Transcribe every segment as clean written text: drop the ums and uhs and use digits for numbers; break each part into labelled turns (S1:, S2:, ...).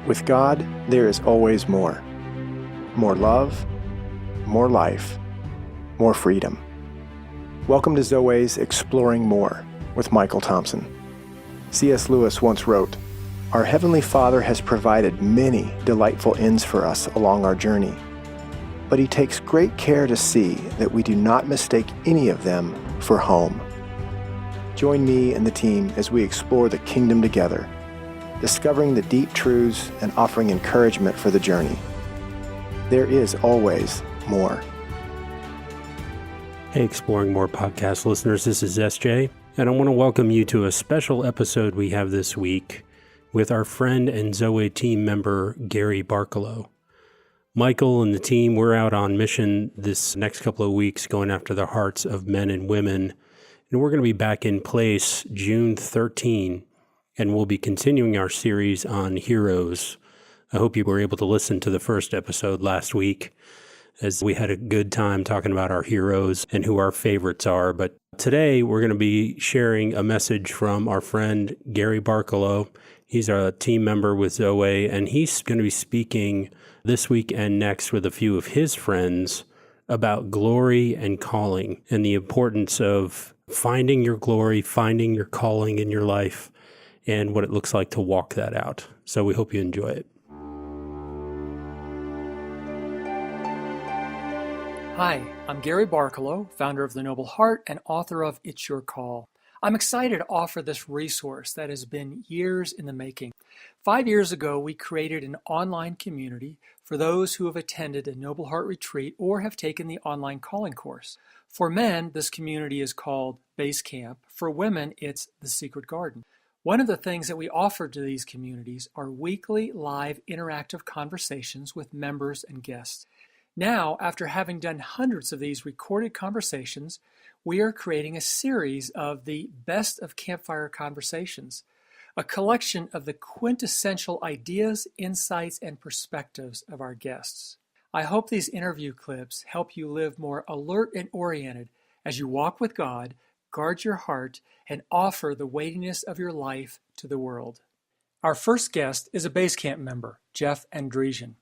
S1: With God, there is always more. More love, more life, more freedom. Welcome to Zoweh's Exploring More with Michael Thompson. C.S. Lewis once wrote, "Our Heavenly Father has provided many delightful inns for us along our journey, but He takes great care to see that we do not mistake any of them for home." Join me and the team as we explore the kingdom together, discovering the deep truths and offering encouragement for the journey. There is always more.
S2: Hey, Exploring More podcast listeners, this is SJ, and I want to welcome you to a special episode we have this week with our friend and Zoweh Team member, Gary Barkalow. Michael and the team, we're out on mission this next couple of weeks going after the hearts of men and women, and we're going to be back in place June 13, and we'll be continuing our series on heroes. I hope you were able to listen to the first episode last week, as we had a good time talking about our heroes and who our favorites are. But today we're going to be sharing a message from our friend Gary Barkalow. He's a team member with Zoweh, and he's going to be speaking this week and next with a few of his friends about glory and calling and the importance of finding your glory, finding your calling in your life, and what it looks like to walk that out. So we hope you enjoy it.
S3: Hi, I'm Gary Barkalow, founder of the Noble Heart and author of It's Your Call. I'm excited to offer this resource that has been years in the making. 5 years ago, we created an online community for those who have attended a Noble Heart retreat or have taken the online calling course. For men, this community is called Base Camp. For women, it's the Secret Garden. One of the things that we offer to these communities are weekly live interactive conversations with members and guests. Now, after having done hundreds of these recorded conversations, we are creating a series of the Best of Campfire Conversations, a collection of the quintessential ideas, insights, and perspectives of our guests. I hope these interview clips help you live more alert and oriented as you walk with God, guard your heart, and offer the weightiness of your life to the world. Our first guest is a Base Camp member, Jeff Andresian.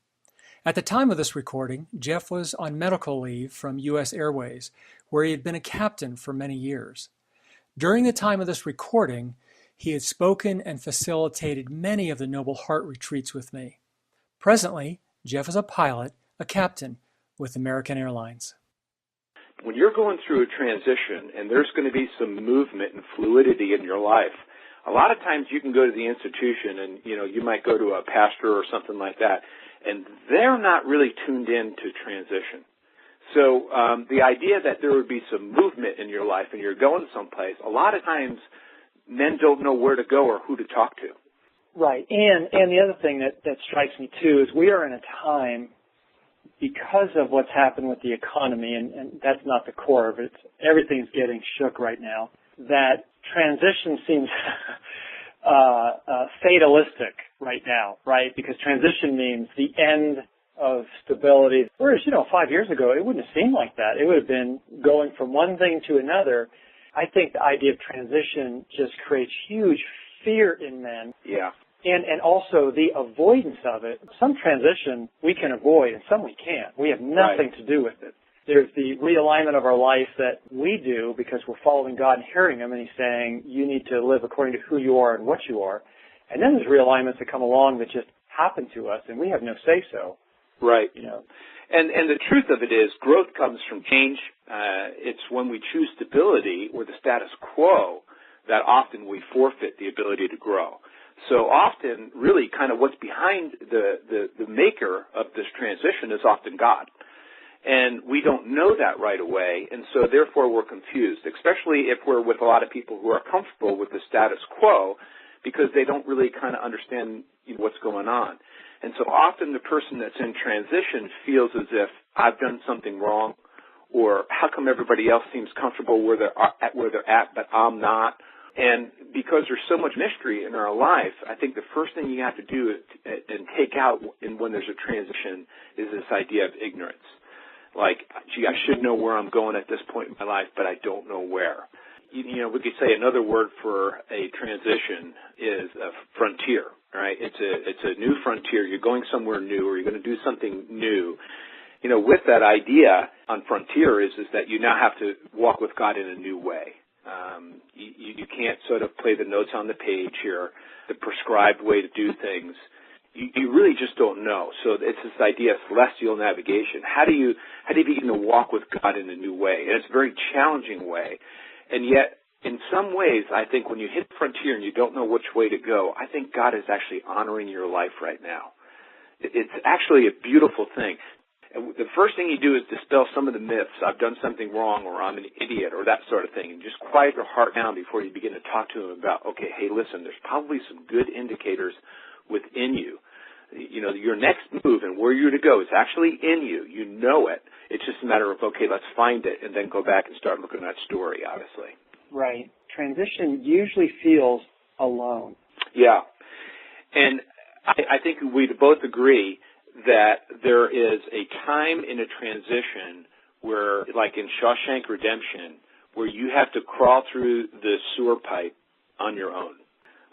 S3: At the time of this recording, Jeff was on medical leave from U.S. Airways, where he had been a captain for many years. During the time of this recording, he had spoken and facilitated many of the Noble Heart retreats with me. Presently, Jeff is a pilot, a captain with American Airlines.
S4: When you're going through a transition and there's going to be some movement and fluidity in your life, a lot of times you can go to the institution and, you might go to a pastor or something like that, and they're not really tuned in to transition. So the idea that there would be some movement in your life and you're going someplace, a lot of times men don't know where to go or who to talk to.
S5: Right. And the other thing that strikes me, too, is we are in a time, because of what's happened with the economy, and that's not the core of it, everything's getting shook right now, that transition seems fatalistic right now, right? Because transition means the end of stability. Whereas, 5 years ago, it wouldn't have seemed like that. It would have been going from one thing to another. I think the idea of transition just creates huge fear in men.
S4: Yeah.
S5: And also the avoidance of it. Some transition we can avoid and some we can't. We have nothing to do with it. There's the realignment of our life that we do because we're following God and hearing Him, and He's saying you need to live according to who you are and what you are. And then there's realignments that come along that just happen to us, and we have no say-so.
S4: Right. And the truth of it is growth comes from change. It's when we choose stability or the status quo that often we forfeit the ability to grow. So often, really, kind of what's behind the maker of this transition is often God. And we don't know that right away, and so therefore we're confused, especially if we're with a lot of people who are comfortable with the status quo because they don't really kind of understand what's going on. And so often the person that's in transition feels as if I've done something wrong, or how come everybody else seems comfortable where they're at, but I'm not. And because there's so much mystery in our life, I think the first thing you have to do and take out when there's a transition is this idea of ignorance. Like, gee, I should know where I'm going at this point in my life, but I don't know where. We could say another word for a transition is a frontier, right? It's a new frontier. You're going somewhere new, or you're going to do something new. You know, with that idea on frontier is that you now have to walk with God in a new way. You can't sort of play the notes on the page here, the prescribed way to do things. You really just don't know. So it's this idea of celestial navigation. How do you begin to walk with God in a new way? And it's a very challenging way. And yet, in some ways, I think when you hit the frontier and you don't know which way to go, I think God is actually honoring your life right now. It's actually a beautiful thing. And the first thing you do is dispel some of the myths. I've done something wrong, or I'm an idiot, or that sort of thing. And just quiet your heart down before you begin to talk to him about, okay, hey, listen, there's probably some good indicators within you. You know, your next move and where you're to go is actually in you. You know it. It's just a matter of, okay, let's find it and then go back and start looking at that story, obviously.
S5: Right. Transition usually feels alone.
S4: Yeah. And I think we'd both agree that there is a time in a transition where, like in Shawshank Redemption, where you have to crawl through the sewer pipe on your own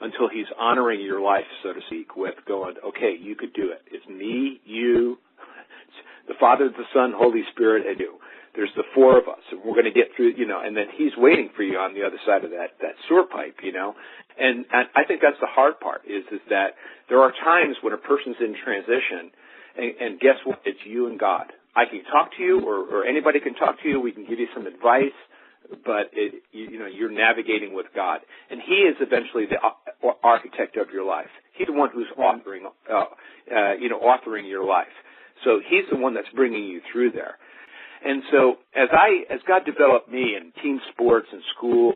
S4: until he's honoring your life, so to speak, with going, okay, you could do it. It's me, you, the Father, the Son, Holy Spirit, and you. There's the four of us, and we're going to get through, you know, and then he's waiting for you on the other side of that sewer pipe, you know. And I think that's the hard part, is that there are times when a person's in transition, and guess what? It's you and God. I can talk to you, or anybody can talk to you. We can give you some advice, but you're navigating with God, and He is eventually the architect of your life. He's the one who's authoring your life. So He's the one that's bringing you through there. And so as God developed me in team sports and school,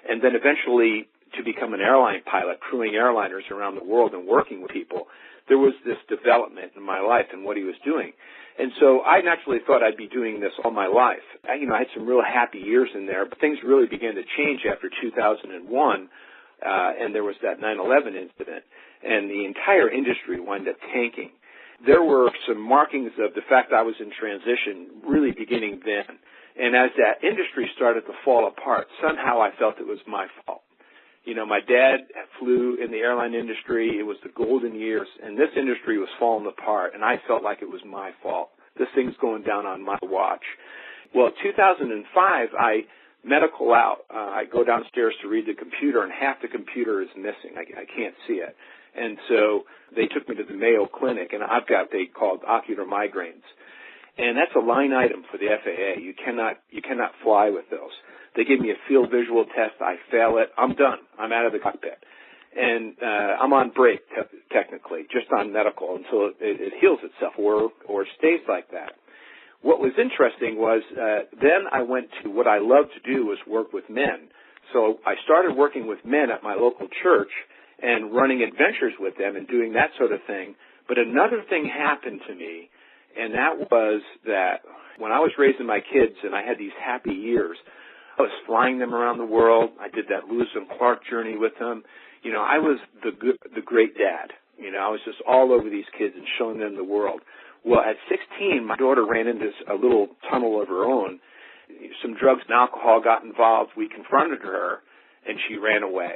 S4: and then eventually to become an airline pilot, crewing airliners around the world and working with people, there was this development in my life and what He was doing. And so I naturally thought I'd be doing this all my life. I had some real happy years in there, but things really began to change after 2001, and there was that 9/11 incident, and the entire industry wound up tanking. There were some markings of the fact I was in transition really beginning then. And as that industry started to fall apart, somehow I felt it was my fault. You know, my dad flew in the airline industry. It was the golden years, and this industry was falling apart, and I felt like it was my fault. This thing's going down on my watch. Well, 2005, I medical out. I go downstairs to read the computer, and half the computer is missing. I can't see it. And so they took me to the Mayo Clinic, and I've got what they called ocular migraines. And that's a line item for the FAA. You cannot fly with those. They give me a field visual test. I fail it. I'm done. I'm out of the cockpit. And I'm on break, technically, just on medical until it heals itself or stays like that. What was interesting was then I went to what I love to do was work with men. So I started working with men at my local church and running adventures with them and doing that sort of thing. But another thing happened to me, and that was that when I was raising my kids and I had these happy years, I was flying them around the world. I did that Lewis and Clark journey with them. You know, I was the great dad. You know, I was just all over these kids and showing them the world. Well, at 16, my daughter ran into a little tunnel of her own. Some drugs and alcohol got involved. We confronted her, and she ran away.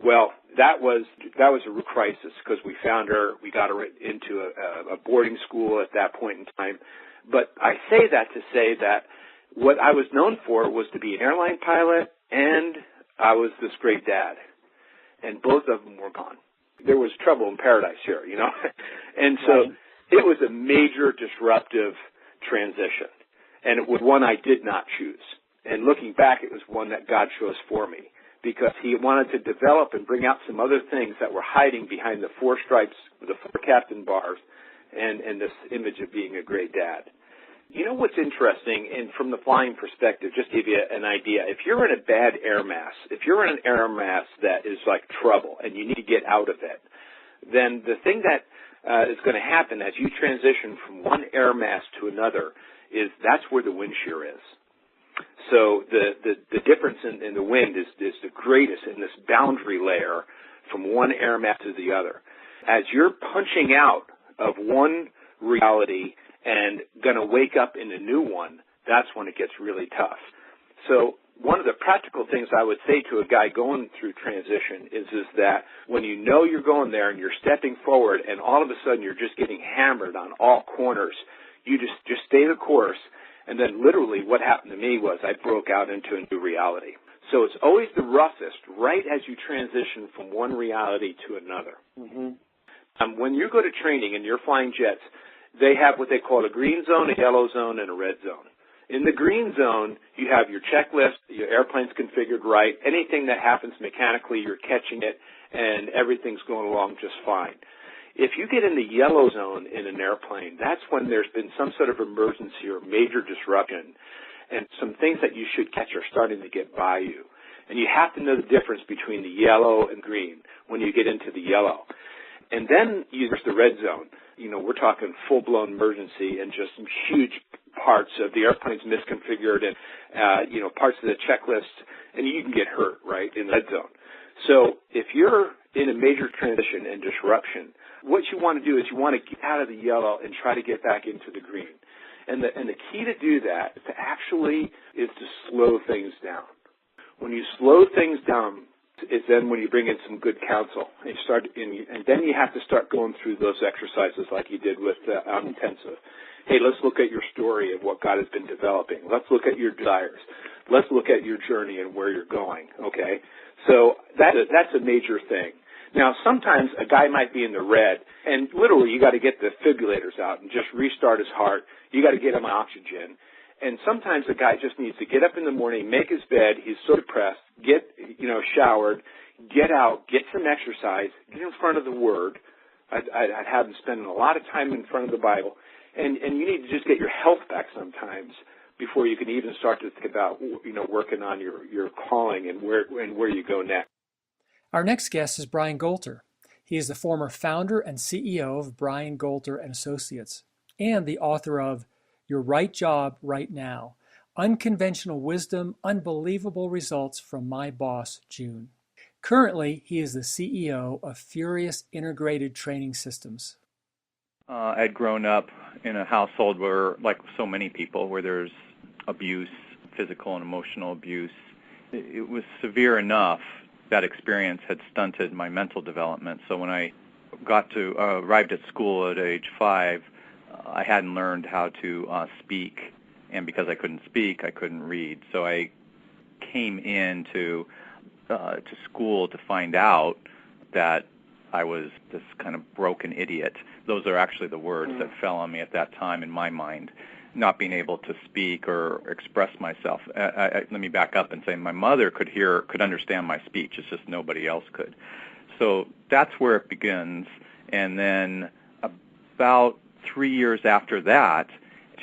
S4: Well, that was a real crisis because we found her. We got her into a boarding school at that point in time. But I say that to say that what I was known for was to be an airline pilot, and I was this great dad. And both of them were gone. There was trouble in paradise here, you know. And so it was a major disruptive transition. And it was one I did not choose. And looking back, it was one that God chose for me because He wanted to develop and bring out some other things that were hiding behind the 4 stripes, the 4 captain bars, and this image of being a great dad. You know what's interesting, and from the flying perspective, just to give you an idea, if you're in a bad air mass, if you're in an air mass that is like trouble and you need to get out of it, then the thing that is going to happen as you transition from one air mass to another is that's where the wind shear is. So the difference in the wind is the greatest in this boundary layer from one air mass to the other. As you're punching out of one reality and going to wake up in a new one, that's when it gets really tough. So one of the practical things I would say to a guy going through transition is that when you know you're going there and you're stepping forward and all of a sudden you're just getting hammered on all corners, you just stay the course. And then literally what happened to me was I broke out into a new reality. So it's always the roughest right as you transition from one reality to another.
S5: Mm-hmm.
S4: When you go to training and you're flying jets, they have what they call a green zone, a yellow zone, and a red zone. In the green zone, you have your checklist, your airplane's configured right. Anything that happens mechanically, you're catching it, and everything's going along just fine. If you get in the yellow zone in an airplane, that's when there's been some sort of emergency or major disruption, and some things that you should catch are starting to get by you. And you have to know the difference between the yellow and green when you get into the yellow. And then there's the red zone. You know, we're talking full-blown emergency and just some huge parts of the airplane's misconfigured and, parts of the checklist, and you can get hurt, right, in the red zone. So if you're in a major transition and disruption, what you want to do is you want to get out of the yellow and try to get back into the green. And the key to do that is to slow things down. When you slow things down, is then when you bring in some good counsel. And then you have to start going through those exercises like you did with intensive. Hey, let's look at your story of what God has been developing. Let's look at your desires. Let's look at your journey and where you're going, okay? So that's a major thing. Now, sometimes a guy might be in the red, and literally you got to get the defibrillators out and just restart his heart. You got to get him oxygen. And sometimes a guy just needs to get up in the morning, make his bed. He's so depressed. Get, showered, get out, get some exercise, get in front of the Word. I'd have him spending a lot of time in front of the Bible. And you need to just get your health back sometimes before you can even start to think about, working on your calling and where you go next.
S3: Our next guest is Brian Golter. He is the former founder and CEO of Brian Golter and Associates and the author of Your Right Job Right Now, Unconventional Wisdom, Unbelievable Results from My Boss, June. Currently, he is the CEO of Furious Integrated Training Systems.
S6: I'd grown up in a household where, like so many people, where there's abuse, physical and emotional abuse. It was severe enough. That experience had stunted my mental development. So when I arrived at school at age 5, I hadn't learned how to speak, and because I couldn't speak, I couldn't read. So I came into to school to find out that I was this kind of broken idiot. Those are actually the words that fell on me at that time in my mind, not being able to speak or express myself. Let me back up and say my mother could understand my speech. It's just nobody else could. So that's where it begins. And then about 3 years after that,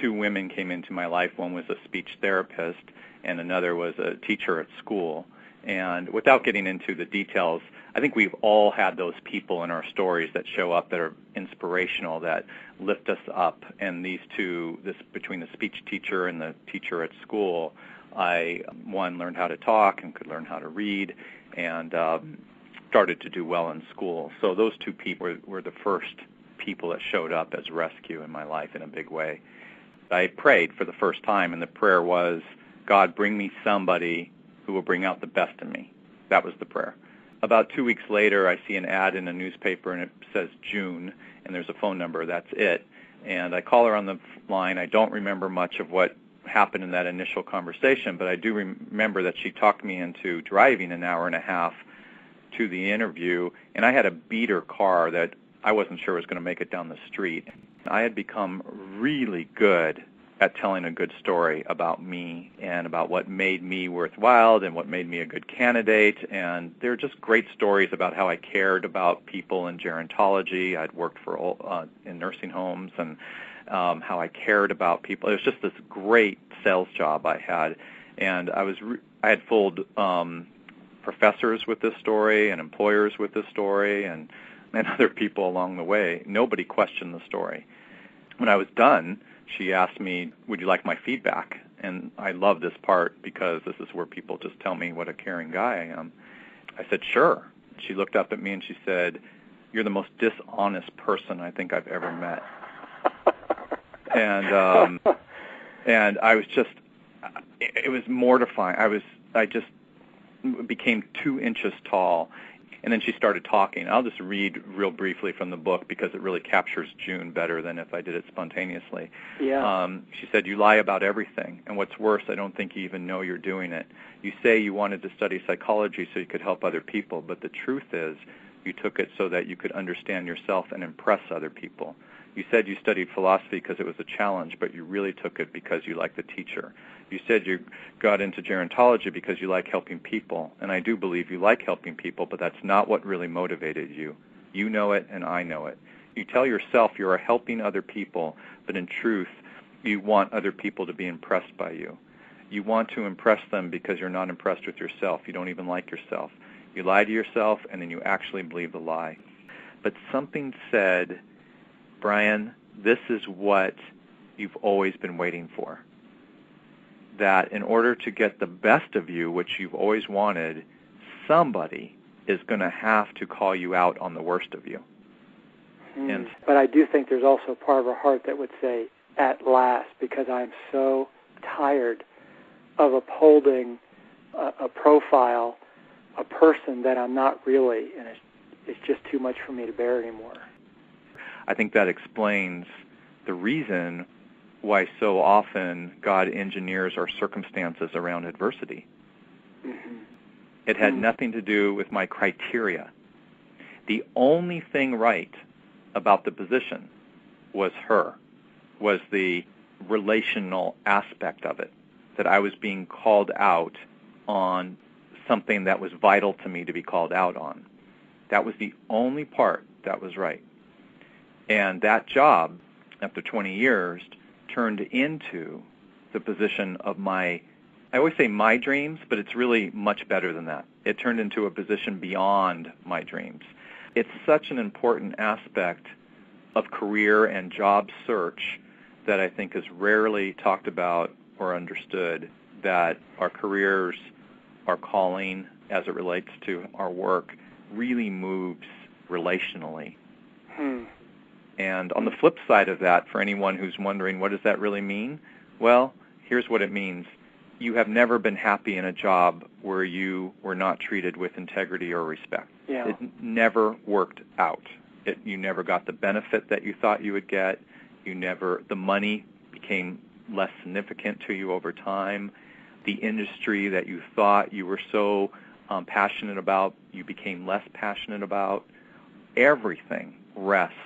S6: 2 women came into my life. One was a speech therapist, and another was a teacher at school. And without getting into the details, I think we've all had those people in our stories that show up that are inspirational, that lift us up. And these two, between the speech teacher and the teacher at school, one learned how to talk and could learn how to read, and started to do well in school. So those 2 people were the first people that showed up as rescue in my life in a big way. I prayed for the first time, and the prayer was, God, bring me somebody who will bring out the best in me. That was the prayer. About 2 weeks later, I see an ad in a newspaper, and it says June, and there's a phone number. That's it. And I call her on the line. I don't remember much of what happened in that initial conversation, but I do remember that she talked me into driving an hour and a half to the interview, and I had a beater car that I wasn't sure was going to make it down the street. I had become really good at telling a good story about me and about what made me worthwhile and what made me a good candidate. And they're just great stories about how I cared about people in gerontology. I'd worked in nursing homes, and how I cared about people. It was just this great sales job I had. And I had fooled professors with this story and employers with this story and other people along the way. Nobody questioned the story. When I was done, she asked me, would you like my feedback? And I love this part because this is where people just tell me what a caring guy I am. I said, sure. She looked up at me and she said, you're the most dishonest person I think I've ever met. And I was just, it was mortifying. I just became 2 inches tall. And then she started talking. I'll just read real briefly from the book because it really captures June better than if I did it spontaneously.
S5: Yeah.
S6: She said, "You lie about everything, and what's worse, I don't think you even know you're doing it. You say you wanted to study psychology so you could help other people, but the truth is you took it so that you could understand yourself and impress other people. You said you studied philosophy because it was a challenge, but you really took it because you liked the teacher. You said you got into gerontology because you like helping people, and I do believe you like helping people, but that's not what really motivated you. You know it, and I know it. You tell yourself you are helping other people, but in truth, you want other people to be impressed by you. You want to impress them because you're not impressed with yourself. You don't even like yourself. You lie to yourself, and then you actually believe the lie. But something said, Brian, this is what you've always been waiting for. That in order to get the best of you, which you've always wanted, somebody is going to have to call you out on the worst of you."
S5: But I do think there's also a part of her heart that would say, at last, because I'm so tired of upholding a profile, a person that I'm not really, and it's just too much for me to bear anymore.
S6: I think that explains the reason why so often God engineers our circumstances around adversity.
S5: Mm-hmm.
S6: It had nothing to do with my criteria. The only thing right about the position was her, was the relational aspect of it, that I was being called out on something that was vital to me to be called out on. That was the only part that was right. And that job, after 20 years, turned into the position of I always say my dreams, but it's really much better than that. It turned into a position beyond my dreams. It's such an important aspect of career and job search that I think is rarely talked about or understood, that our careers, our calling as it relates to our work, really moves relationally. And on the flip side of that, for anyone who's wondering, what does that really mean? Well, here's what it means. You have never been happy in a job where you were not treated with integrity or respect.
S5: Yeah.
S6: It never worked out. You never got the benefit that you thought you would get. The money became less significant to you over time. The industry that you thought you were so passionate about, you became less passionate about. Everything rests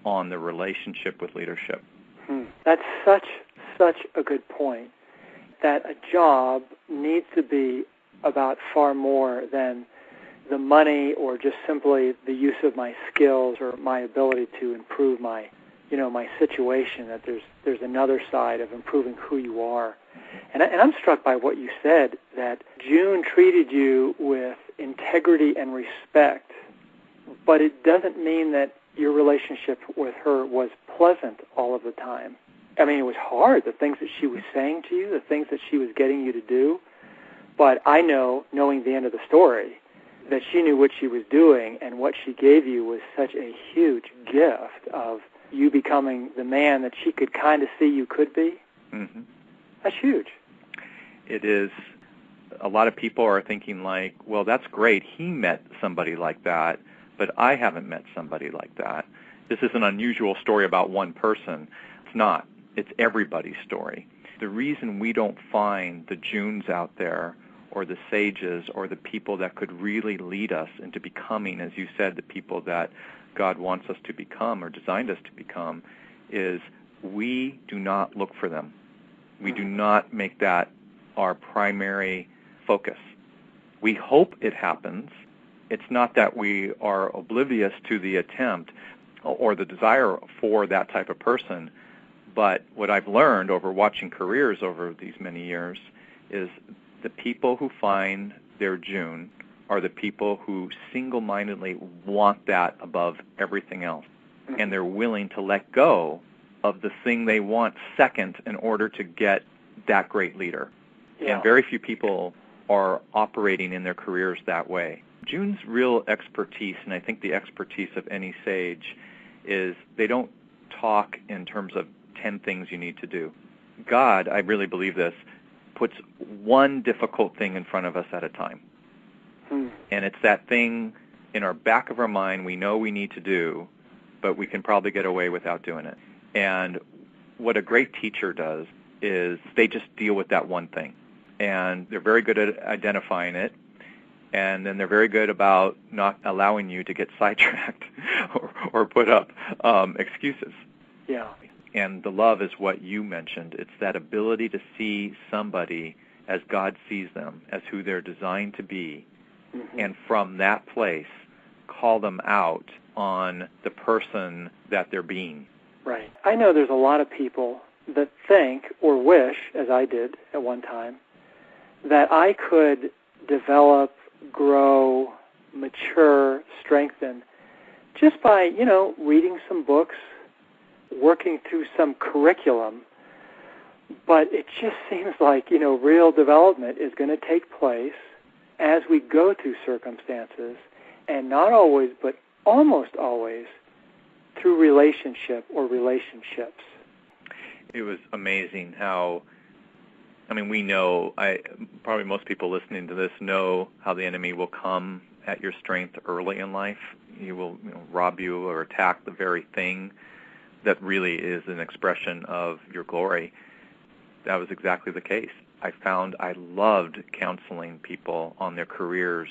S6: on the relationship with leadership.
S5: That's such a good point, that a job needs to be about far more than the money or just simply the use of my skills or my ability to improve my situation, that there's another side of improving who you are. And I'm struck by what you said, that June treated you with integrity and respect, but it doesn't mean that your relationship with her was pleasant all of the time. I mean, it was hard, the things that she was saying to you, the things that she was getting you to do. But I know, knowing the end of the story, that she knew what she was doing, and what she gave you was such a huge gift of you becoming the man that she could kind of see you could be.
S6: Mm-hmm.
S5: That's huge.
S6: It is. A lot of people are thinking like, well, that's great. He met somebody like that, but I haven't met somebody like that. This is an unusual story about one person. It's not. It's everybody's story. The reason we don't find the Junes out there, or the sages, or the people that could really lead us into becoming, as you said, the people that God wants us to become or designed us to become, is we do not look for them. We do not make that our primary focus. We hope it happens. It's not that we are oblivious to the attempt or the desire for that type of person, but what I've learned over watching careers over these many years is the people who find their June are the people who single-mindedly want that above everything else, and they're willing to let go of the thing they want second in order to get that great leader.
S5: Yeah.
S6: And very few people are operating in their careers that way. June's real expertise, and I think the expertise of any sage, is they don't talk in terms of 10 things you need to do. God, I really believe this, puts one difficult thing in front of us at a time. And it's that thing in our back of our mind we know we need to do, but we can probably get away without doing it. And what a great teacher does is they just deal with that one thing. And they're very good at identifying it, and then they're very good about not allowing you to get sidetracked or put up excuses.
S5: Yeah.
S6: And the love is what you mentioned. It's that ability to see somebody as God sees them, as who they're designed to be, and from that place call them out on the person that they're being.
S5: Right. I know there's a lot of people that think or wish, as I did at one time, that I could develop, grow, mature, strengthen just by, reading some books, working through some curriculum. But it just seems like, real development is going to take place as we go through circumstances, and not always, but almost always, through relationship or relationships.
S6: It was amazing how, we know, probably most people listening to this know how the enemy will come at your strength early in life. He will rob you or attack the very thing that really is an expression of your glory. That was exactly the case. I found I loved counseling people on their careers.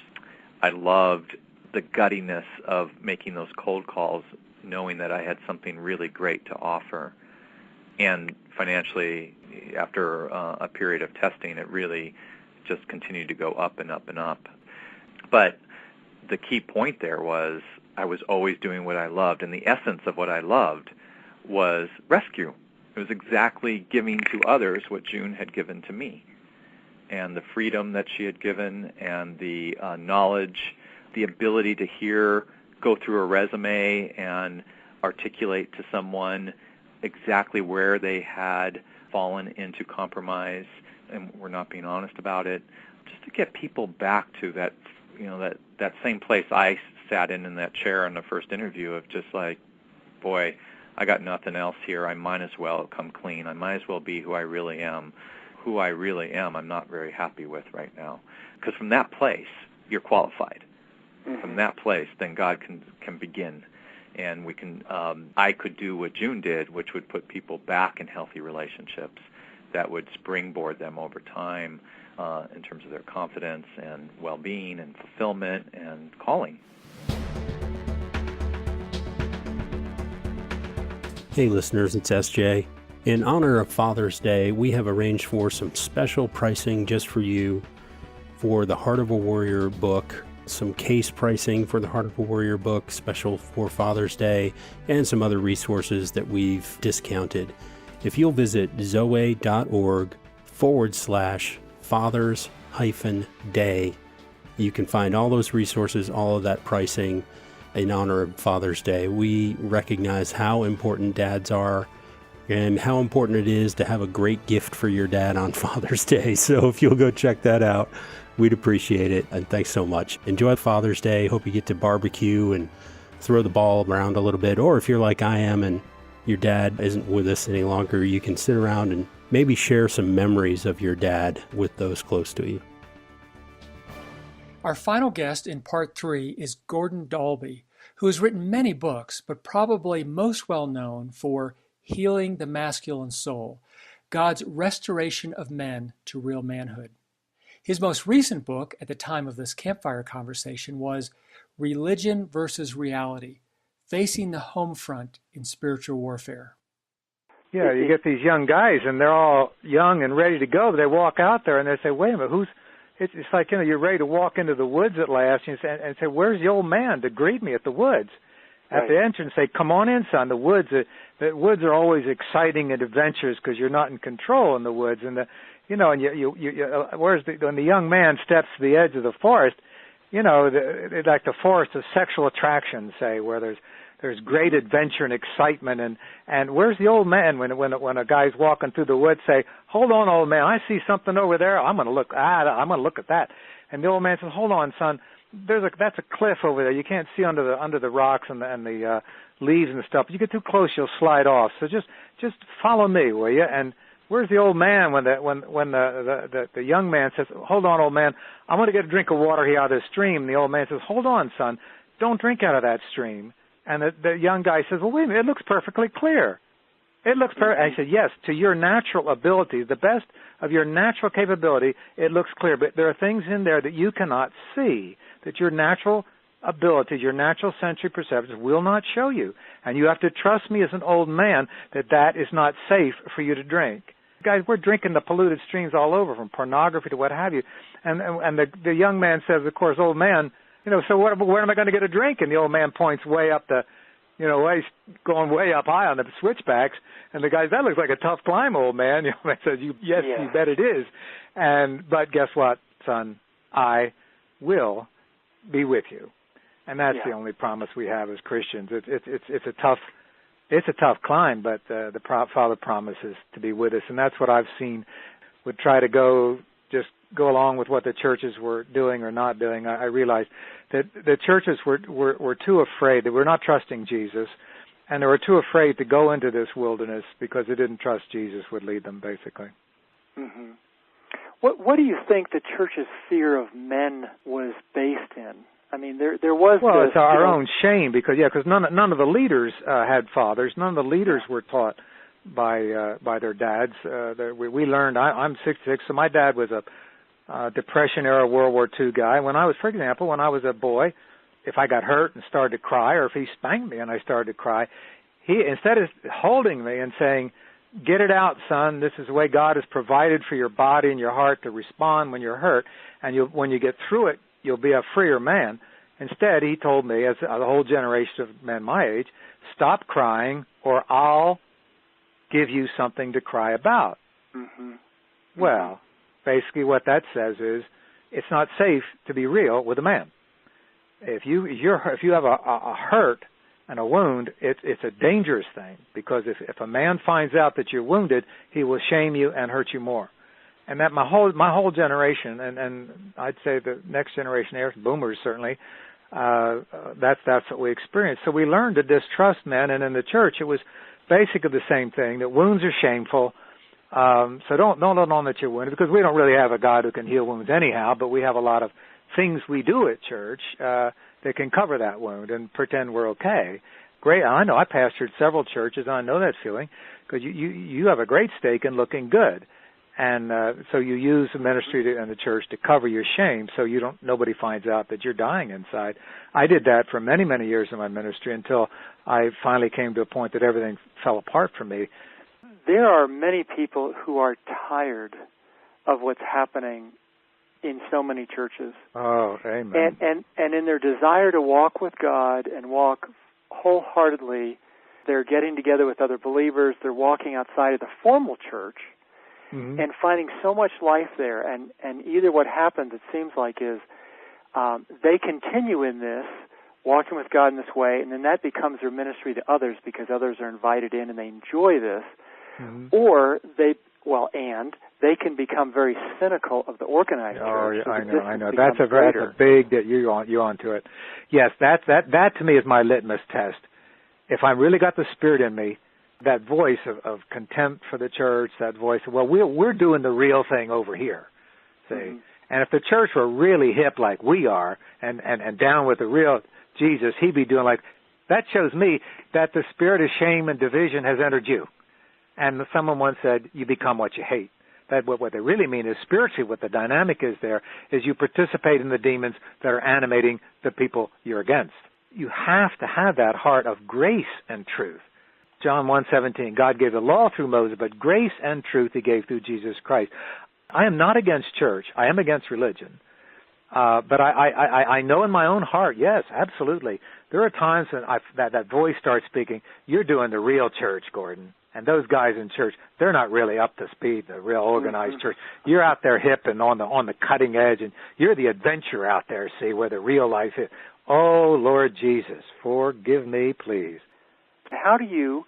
S6: I loved the guttiness of making those cold calls, knowing that I had something really great to offer. And financially, after a period of testing, it really just continued to go up and up and up. But the key point there was I was always doing what I loved, and the essence of what I loved was rescue. It was exactly giving to others what June had given to me, and the freedom that she had given, and the knowledge, the ability to go through a resume and articulate to someone exactly where they had fallen into compromise and were not being honest about it, just to get people back to that, that same place I sat in that chair in the first interview of just like, boy, I got nothing else here. I might as well come clean. I might as well be who I really am. Who I really am, I'm not very happy with right now. Because from that place, you're qualified. From that place, then God can begin. And we can. I could do what June did, which would put people back in healthy relationships that would springboard them over time in terms of their confidence and well-being and fulfillment and calling.
S2: Hey listeners, it's SJ. In honor of Father's Day, we have arranged for some special pricing just for you for the Heart of a Warrior book, some case pricing for the Heart of a Warrior book, special for Father's Day, and some other resources that we've discounted. If you'll visit zoweh.org/fathers-day, you can find all those resources, all of that pricing in honor of Father's Day. We recognize how important dads are and how important it is to have a great gift for your dad on Father's Day. So if you'll go check that out, we'd appreciate it. And thanks so much. Enjoy Father's Day. Hope you get to barbecue and throw the ball around a little bit. Or if you're like I am and your dad isn't with us any longer, you can sit around and maybe share some memories of your dad with those close to you.
S3: Our final guest in part 3 is Gordon Dalby, who has written many books, but probably most well known for Healing the Masculine Soul, God's Restoration of Men to Real Manhood. His most recent book at the time of this campfire conversation was Religion versus Reality, Facing the Home Front in Spiritual Warfare.
S7: Yeah, you get these young guys, and they're all young and ready to go, but they walk out there and they say, wait a minute, it's like, you're ready to walk into the woods at last and say, where's the old man to greet me at the woods? At the entrance, say, come on in, son. The woods are always exciting and adventures because you're not in control in the woods. And when the young man steps to the edge of the forest, like the forest of sexual attraction, say, where there's great adventure and excitement. And where's the old man when a guy's walking through the woods? Say, hold on, old man, I see something over there. I'm going to look at that. And the old man says, hold on, son. That's a cliff over there. You can't see under the rocks and the leaves and stuff. If you get too close, you'll slide off. So just follow me, will you? And Where's the old man when the young man says, hold on, old man, I want to get a drink of water here out of this stream. And the old man says, hold on, son, don't drink out of that stream. And the young guy says, well, wait a minute, it looks perfectly clear. It looks perfect. I said, yes, to your natural ability, the best of your natural capability, it looks clear. But there are things in there that you cannot see, that your natural abilities, your natural sensory perceptions will not show you. And you have to trust me as an old man that is not safe for you to drink. Guys, we're drinking the polluted streams all over, from pornography to what have you. And the young man says, of course, old man, so where am I going to get a drink? And the old man points way up going way up high on the switchbacks. And the guy, that looks like a tough climb, old man. The old man says, you bet it is. But guess what, son? I will be with you. And that's the only promise we have as Christians. It's a tough climb, but the Father promises to be with us, and that's what I've seen. Would try to go along with what the churches were doing or not doing. I realized that the churches were too afraid. They were not trusting Jesus, and they were too afraid to go into this wilderness because they didn't trust Jesus would lead them, basically.
S5: Mm-hmm. What do you think the church's fear of men was based in? I mean, there was. Well,
S7: it's our own shame because none of the leaders had fathers. None of the leaders were taught by their dads. We learned. I'm 66, so my dad was a Depression era World War II guy. For example, when I was a boy, if I got hurt and started to cry, or if he spanked me and I started to cry, he, instead of holding me and saying, "Get it out, son. This is the way God has provided for your body and your heart to respond when you're hurt, and when you get through it, you'll be a freer man." Instead, he told me, as a whole generation of men my age, stop crying or I'll give you something to cry about.
S5: Mm-hmm.
S7: Well, basically what that says is it's not safe to be real with a man. If you have a hurt and a wound, it's a dangerous thing, because if a man finds out that you're wounded, he will shame you and hurt you more. And that my whole generation, and I'd say the next generation, boomers certainly, that's what we experienced. So we learned to distrust men, and in the church it was basically the same thing, that wounds are shameful. So don't let on that you're wounded, because we don't really have a God who can heal wounds anyhow, but we have a lot of things we do at church that can cover that wound and pretend we're okay. Great, I know I pastored several churches, and I know that feeling, because you have a great stake in looking good. And so you use the ministry and the church to cover your shame, so nobody finds out that you're dying inside. I did that for many, many years in my ministry until I finally came to a point that everything fell apart for me.
S5: There are many people who are tired of what's happening in so many churches.
S7: Oh, amen.
S5: And in their desire to walk with God and walk wholeheartedly, they're getting together with other believers. They're walking outside of the formal church. Mm-hmm. And finding so much life there, and either what happens, it seems like, is they continue in this, walking with God in this way, and then that becomes their ministry to others because others are invited in and they enjoy this, mm-hmm. Or they can become very cynical of the organized church.
S7: Oh, I know. That's a big that you onto it. Yes, that to me is my litmus test. If I really got the Spirit in me, that voice of contempt for the church, that voice of, well, we're doing the real thing over here, see? Mm-hmm. And if the church were really hip like we are and down with the real Jesus, he'd be doing like, that shows me that the spirit of shame and division has entered you. And someone once said, you become what you hate. That what they really mean is spiritually what the dynamic is there is you participate in the demons that are animating the people you're against. You have to have that heart of grace and truth. John 1:17, God gave the law through Moses, but grace and truth he gave through Jesus Christ. I am not against church. I am against religion. But I know in my own heart, yes, absolutely. There are times when that voice starts speaking, you're doing the real church, Gordon. And those guys in church, they're not really up to speed, the real organized church. You're out there hip and on the cutting edge, and you're the adventure out there, see, where the real life is. Oh, Lord Jesus, forgive me, please.
S5: How do you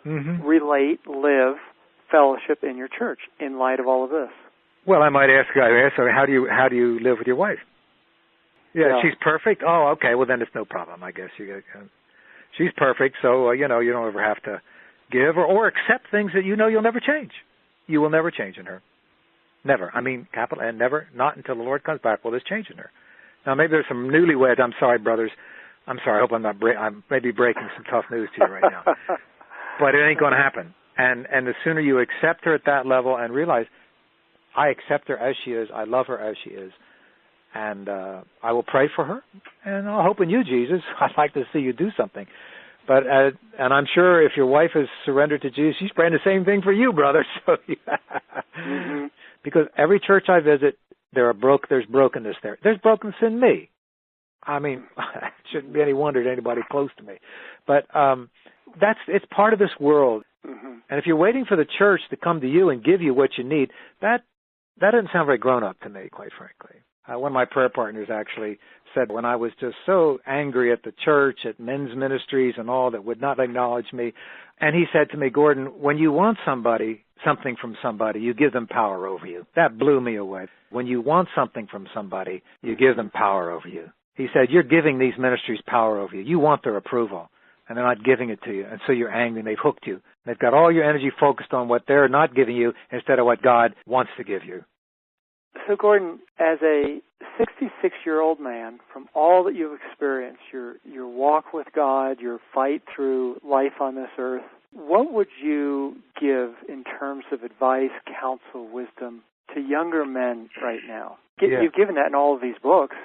S5: relate, live, fellowship in your church in light of all of this?
S7: Well, I might ask how do you live with your wife? Yeah, she's perfect. Oh, okay. Well, then it's no problem, I guess. She's perfect, so you don't ever have to give or accept things that you'll never change. you will never change in her. Never. I mean, capital N, never, not until the Lord comes back will this change in her. Now, maybe there's some newlyweds. I'm sorry, brothers. I'm sorry. I hope I'm not. I'm maybe breaking some tough news to you right now. But it ain't going to happen. And the sooner you accept her at that level and realize, I accept her as she is, I love her as she is, and I will pray for her, and I'll hope in you, Jesus. I'd like to see you do something. But and I'm sure if your wife has surrendered to Jesus, she's praying the same thing for you, brother. So, mm-hmm. Because every church I visit, there's brokenness there. There's brokenness in me. I mean, it shouldn't be any wonder to anybody close to me. But it's part of this world. Mm-hmm. And if you're waiting for the church to come to you and give you what you need, that doesn't sound very grown up to me, quite frankly. One of my prayer partners actually said when I was just so angry at the church, at men's ministries and all that would not acknowledge me, and he said to me, Gordon, when you want something from somebody, you give them power over you. That blew me away. When you want something from somebody, you give them power over you. He said, you're giving these ministries power over you. You want their approval, and they're not giving it to you, and so you're angry, and they've hooked you. They've got all your energy focused on what they're not giving you instead of what God wants to give you.
S5: So, Gordon, as a 66-year-old man, from all that you've experienced, your walk with God, your fight through life on this earth, what would you give in terms of advice, counsel, wisdom to younger men right now? You've given that in all of these books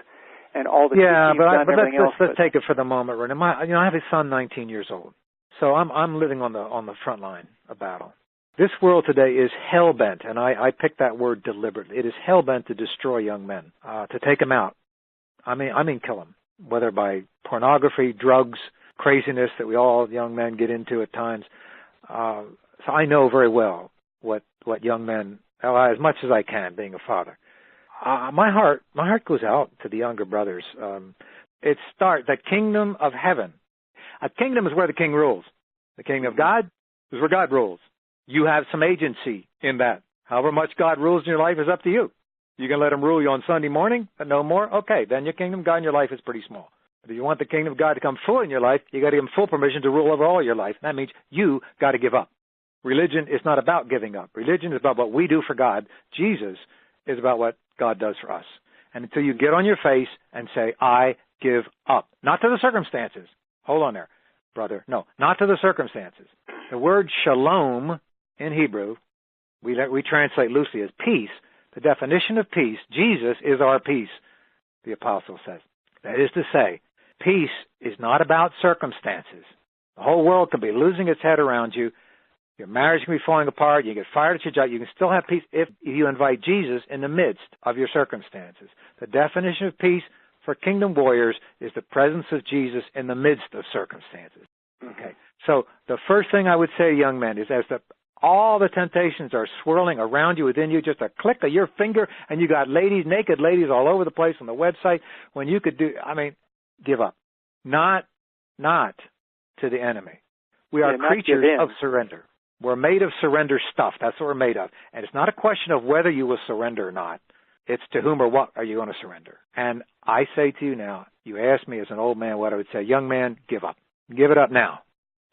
S5: and all the teaching you've done and everything else.
S7: Let's take it for the moment, Renee. I have a son, 19 years old, so I'm living on the front line of battle. This world today is hell-bent, and I picked that word deliberately. It is hell-bent to destroy young men, to take them out. I mean kill them, whether by pornography, drugs, craziness that we all young men get into at times. So I know very well what young men, as much as I can, being a father. My heart goes out to the younger brothers. The kingdom of heaven. A kingdom is where the king rules. The kingdom of God is where God rules. You have some agency in that. However much God rules in your life is up to you. You can let him rule you on Sunday morning, but no more? Okay, then your kingdom of God in your life is pretty small. But if you want the kingdom of God to come full in your life, you got to give him full permission to rule over all your life. That means you got to give up. Religion is not about giving up. Religion is about what we do for God. Jesus is about what God does for us. And until you get on your face and say, I give up. Not to the circumstances. Hold on there, brother. No, not to the circumstances. The word shalom in Hebrew, we translate loosely as peace. The definition of peace, Jesus is our peace, the apostle says. That is to say, peace is not about circumstances. The whole world can be losing its head around you. Your marriage can be falling apart. You get fired at your job. You can still have peace if you invite Jesus in the midst of your circumstances. The definition of peace for kingdom warriors is the presence of Jesus in the midst of circumstances. Okay. So the first thing I would say, young men, is all the temptations are swirling around you, within you, just a click of your finger, and you got naked ladies all over the place on the website, when you could give up. Not to the enemy. We are creatures of surrender. We're made of surrender stuff. That's what we're made of. And it's not a question of whether you will surrender or not. It's to whom or what are you going to surrender. And I say to you now, you ask me as an old man what I would say, young man, give up. Give it up now.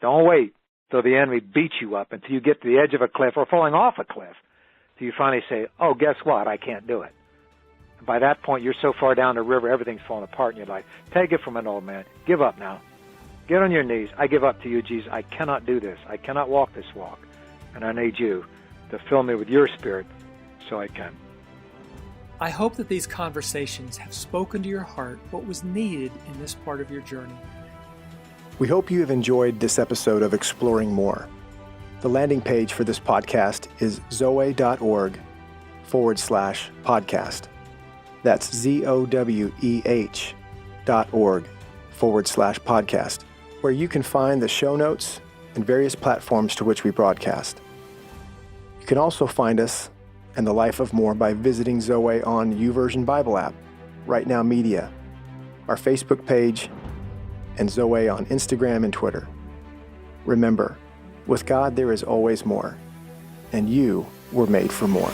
S7: Don't wait till the enemy beats you up, until you get to the edge of a cliff or falling off a cliff, till you finally say, oh, guess what? I can't do it. And by that point, you're so far down the river, everything's falling apart in your life. Take it from an old man. Give up now. Get on your knees. I give up to you, Jesus. I cannot do this. I cannot walk this walk. And I need you to fill me with your spirit so I can.
S3: I hope that these conversations have spoken to your heart what was needed in this part of your journey.
S1: We hope you have enjoyed this episode of Exploring More. The landing page for this podcast is zoweh.org/podcast. That's ZOWEH.org/podcast, where you can find the show notes and various platforms to which we broadcast. You can also find us and the Life of More by visiting Zoweh on YouVersion Bible app, Right Now Media, our Facebook page, and Zoweh on Instagram and Twitter. Remember, with God there is always more, and you were made for more.